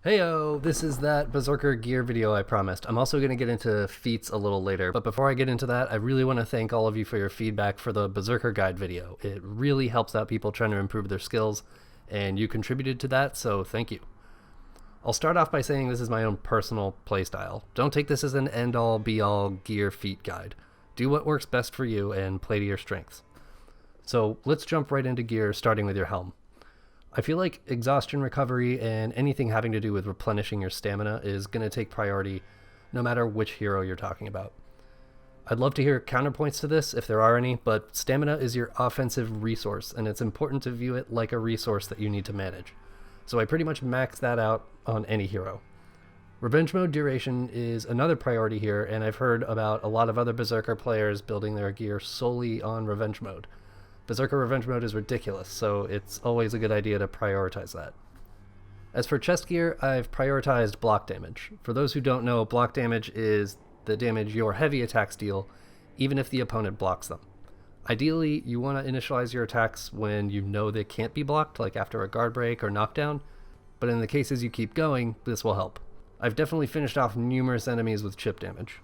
Heyo, this is that Berserker gear video I promised. I'm also going to get into Feats a little later, but before I get into that, I really want to thank all of you for your feedback for the Berserker guide video. It really helps out people trying to improve their skills, and you contributed to that, so thank you. I'll start off by saying this is my own personal playstyle. Don't take this as an end-all, be-all gear feat guide. Do what works best for you and play to your strengths. So let's jump right into gear, starting with your helm. I feel like exhaustion recovery and anything having to do with replenishing your stamina is going to take priority no matter which hero you're talking about. I'd love to hear counterpoints to this if there are any, but stamina is your offensive resource and it's important to view it like a resource that you need to manage. So I pretty much max that out on any hero. Revenge mode duration is another priority here, and I've heard about a lot of other Berserker players building their gear solely on revenge mode. Berserker Revenge Mode is ridiculous, so it's always a good idea to prioritize that. As for chest gear, I've prioritized block damage. For those who don't know, block damage is the damage your heavy attacks deal, even if the opponent blocks them. Ideally, you want to initialize your attacks when you know they can't be blocked, like after a guard break or knockdown, but in the cases you keep going, this will help. I've definitely finished off numerous enemies with chip damage.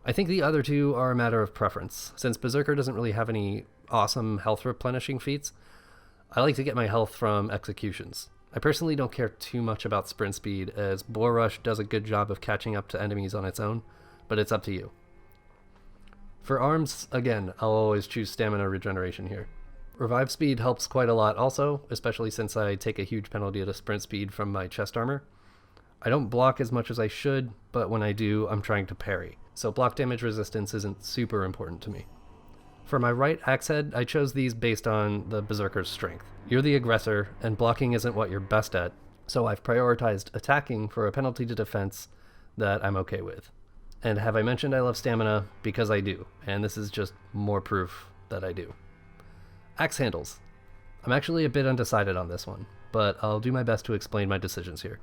I think the other two are a matter of preference. Since Berserker doesn't really have any awesome health replenishing feats, I like to get my health from executions. I personally don't care too much about sprint speed, as Boar Rush does a good job of catching up to enemies on its own, but it's up to you. For arms, again, I'll always choose stamina regeneration here. Revive speed helps quite a lot also, especially since I take a huge penalty to sprint speed from my chest armor. I don't block as much as I should, but when I do, I'm trying to parry, so block damage resistance isn't super important to me. For my right axe head, I chose these based on the Berserker's strength. You're the aggressor, and blocking isn't what you're best at, so I've prioritized attacking for a penalty to defense that I'm okay with. And have I mentioned I love stamina? Because I do, and this is just more proof that I do. Axe handles. I'm actually a bit undecided on this one, but I'll do my best to explain my decisions here.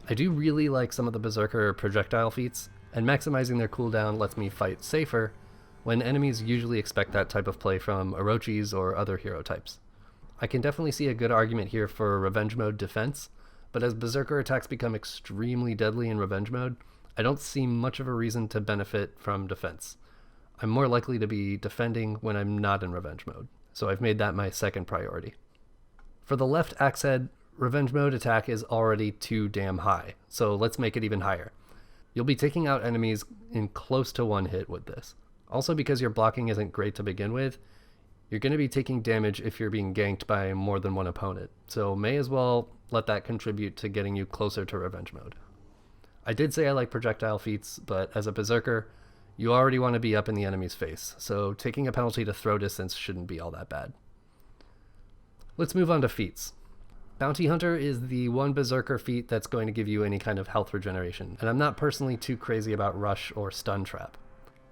I do really like some of the Berserker projectile feats, and maximizing their cooldown lets me fight safer when enemies usually expect that type of play from Orochis or other hero types. I can definitely see a good argument here for revenge mode defense, but as Berserker attacks become extremely deadly in revenge mode, I don't see much of a reason to benefit from defense. I'm more likely to be defending when I'm not in revenge mode, so I've made that my second priority. For the left axe head, revenge mode attack is already too damn high, so let's make it even higher. You'll be taking out enemies in close to one hit with this. Also, because your blocking isn't great to begin with, you're going to be taking damage if you're being ganked by more than one opponent, so may as well let that contribute to getting you closer to revenge mode. I did say I like projectile feats, but as a Berserker, you already want to be up in the enemy's face, so taking a penalty to throw distance shouldn't be all that bad. Let's move on to feats. Bounty Hunter is the one Berserker feat that's going to give you any kind of health regeneration, and I'm not personally too crazy about Rush or Stun Trap.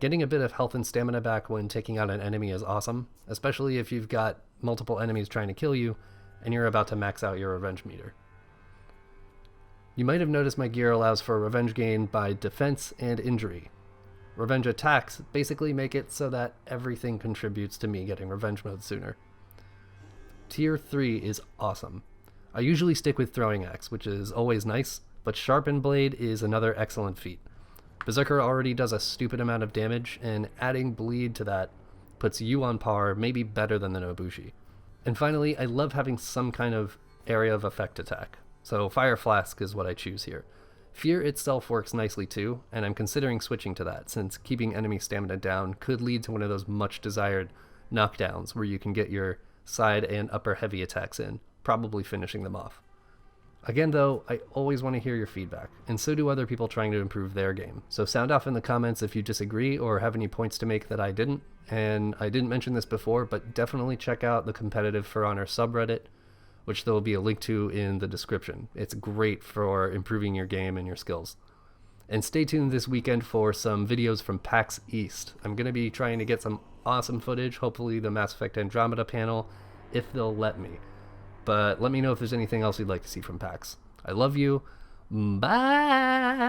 Getting a bit of health and stamina back when taking out an enemy is awesome, especially if you've got multiple enemies trying to kill you and you're about to max out your revenge meter. You might have noticed my gear allows for revenge gain by defense and injury. Revenge attacks basically make it so that everything contributes to me getting revenge mode sooner. Tier 3 is awesome. I usually stick with Throwing Axe, which is always nice, but Sharpened Blade is another excellent feat. Berserker already does a stupid amount of damage, and adding bleed to that puts you on par, maybe better than the Nobushi. And finally, I love having some kind of area of effect attack, so Fire Flask is what I choose here. Fear itself works nicely too, and I'm considering switching to that, since keeping enemy stamina down could lead to one of those much desired knockdowns where you can get your side and upper heavy attacks in, probably finishing them off. Again though, I always want to hear your feedback, and so do other people trying to improve their game. So sound off in the comments if you disagree or have any points to make that I didn't. And I didn't mention this before, but definitely check out the Competitive For Honor subreddit, which there will be a link to in the description. It's great for improving your game and your skills. And stay tuned this weekend for some videos from PAX East. I'm going to be trying to get some awesome footage, hopefully the Mass Effect Andromeda panel, if they'll let me. But let me know if there's anything else you'd like to see from PAX. I love you. Bye!